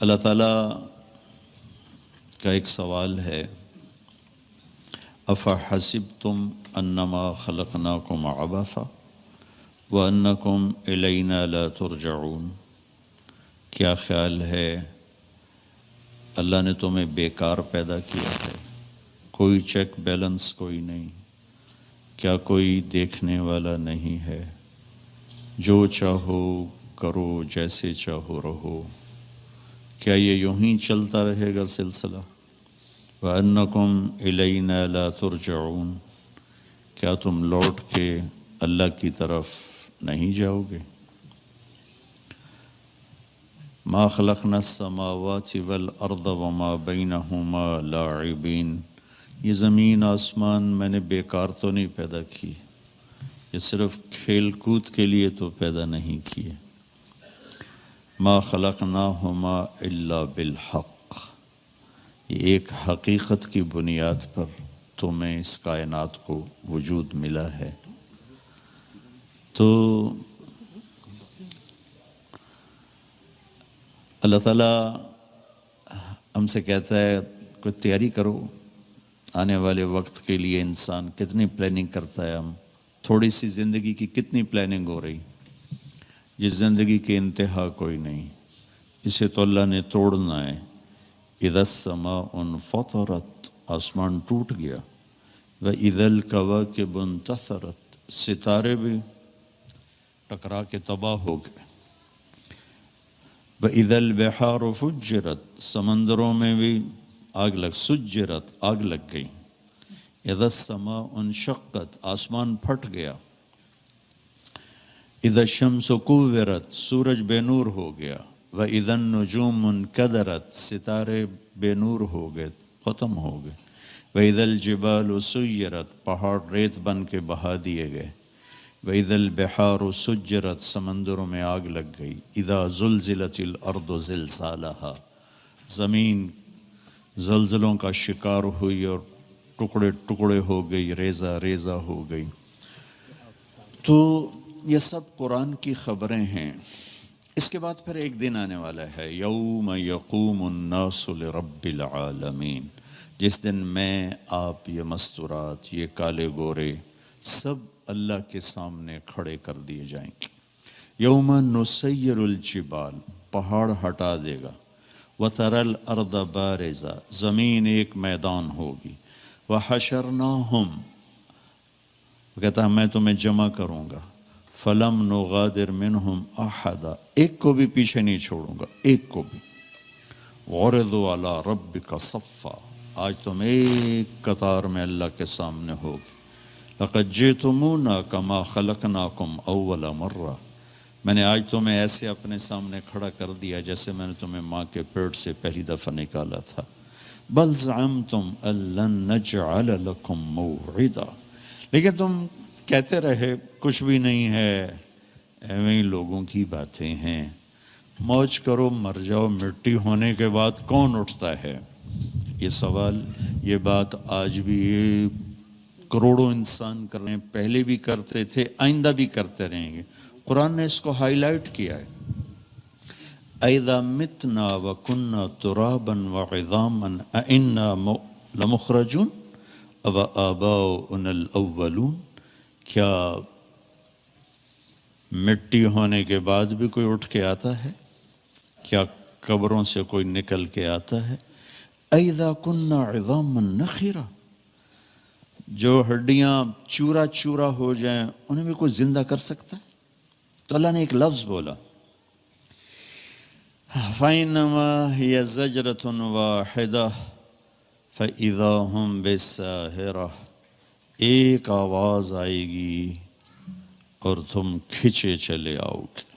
اللہ تعالیٰ کا ایک سوال ہے، افحسبتم انما خلقناکم عبثا وانکم الینا لا ترجعون۔ کیا خیال ہے اللہ نے تمہیں بیکار پیدا کیا ہے، کوئی چیک بیلنس کوئی نہیں، کیا کوئی دیکھنے والا نہیں ہے، جو چاہو کرو جیسے چاہو رہو، کیا یہ یوں ہی چلتا رہے گا سلسلہ؟ وَأَنَّكُمْ إِلَيْنَا لَا تُرْجَعُونَ، کیا تم لوٹ کے اللہ کی طرف نہیں جاؤ گے؟ مَا خَلَقْنَا السَّمَاوَاتِ وَالْأَرْضَ وَمَا بَيْنَهُمَا لَاعِبِينَ۔ یہ زمین آسمان میں نے بیکار تو نہیں پیدا کی، یہ صرف کھیل کود کے لیے تو پیدا نہیں کیے۔ ما خلقناہما الا بالحق، یہ ایک حقیقت کی بنیاد پر تمہیں اس کائنات کو وجود ملا ہے۔ تو اللہ تعالیٰ ہم سے کہتا ہے کوئی تیاری کرو آنے والے وقت کے لیے۔ انسان کتنی پلاننگ کرتا ہے، ہم تھوڑی سی زندگی کی کتنی پلاننگ ہو رہی، جس زندگی کی انتہا کوئی نہیں، اسے تو اللہ نے توڑنا ہے۔ اذا السماء انفطرت، آسمان ٹوٹ گیا، واذا الکواکب انتثرت، ستارے بھی ٹکرا کے تباہ ہو گئے، واذا البحار فجرت، سمندروں میں بھی سجرت، آگ لگ گئی۔ اذا السماء انشقت، آسمان پھٹ گیا۔ اذا الشمس کورت، سورج بے نور ہو گیا۔ واذا النجوم انکدرت، ستارے بے نور ہو گئے، ختم ہو گئے۔ واذا الجبال سیرت، پہاڑ ریت بن کے بہا دیے گئے۔ واذا البحار سجرت، سمندروں میں آگ لگ گئی۔ اذا زلزلت الارض زلزالہا، زمین زلزلوں کا شکار ہوئی اور ٹکڑے ٹکڑے ہو گئی، ریزہ ریزہ ہو گئی۔ تو یہ سب قرآن کی خبریں ہیں۔ اس کے بعد پھر ایک دن آنے والا ہے، یوم یقوم الناس لرب العالمین، جس دن میں، آپ، یہ مستورات، یہ کالے گورے سب اللہ کے سامنے کھڑے کر دیے جائیں گے۔ یوم نسیر الجبال، پہاڑ ہٹا دے گا۔ وتری الارض بارزہ، زمین ایک میدان ہوگی۔ وحشرناہم، وہ کہتا ہے میں تمہیں جمع کروں گا۔ فلم نغادر منہم احدا، ایک کو بھی پیچھے نہیں چھوڑوں گا، ایک کو بھی۔ وعرضوا علی ربک صفا، آج تم ایک قطار میں اللہ کے سامنے ہوگے۔ لقد جئتمونا کما خلقناکم اول مرہ، میں نے آج تمہیں ایسے اپنے سامنے کھڑا کر دیا جیسے میں نے تمہیں ماں کے پیٹ سے پہلی دفعہ نکالا تھا۔ بل زعمتم ان لن نجعل لکم موعدا، لیکن تم کہتے رہے کچھ بھی نہیں ہے، ایویں لوگوں کی باتیں ہیں، موج کرو مر جاؤ، مٹی ہونے کے بعد کون اٹھتا ہے؟ یہ سوال، یہ بات آج بھی کروڑوں انسان کر رہے ہیں، پہلے بھی کرتے تھے، آئندہ بھی کرتے رہیں گے۔ قرآن نے اس کو ہائی لائٹ کیا ہے، اَإِذَا مِتْنَا وَكُنَّا تُرَابًا وَعِظَامًا أَإِنَّا لَمُخْرَجُونَ أَوَآبَاؤُنَا الْأَوَّلُونَ، کیا مٹی ہونے کے بعد بھی کوئی اٹھ کے آتا ہے؟ کیا قبروں سے کوئی نکل کے آتا ہے؟ اَإِذَا كُنَّا عِظَامًا نَخِرًا، جو ہڈیاں چورا چورا ہو جائیں انہیں بھی کوئی زندہ کر سکتا ہے؟ تو اللہ نے ایک لفظ بولا، فَإِنَّمَا هِيَ زَجْرَةٌ وَاحِدَةٌ فَإِذَا هُمْ بِالسَّاهِرَةِ، ایک آواز آئے گی اور تم کھچے چلے آؤ گے۔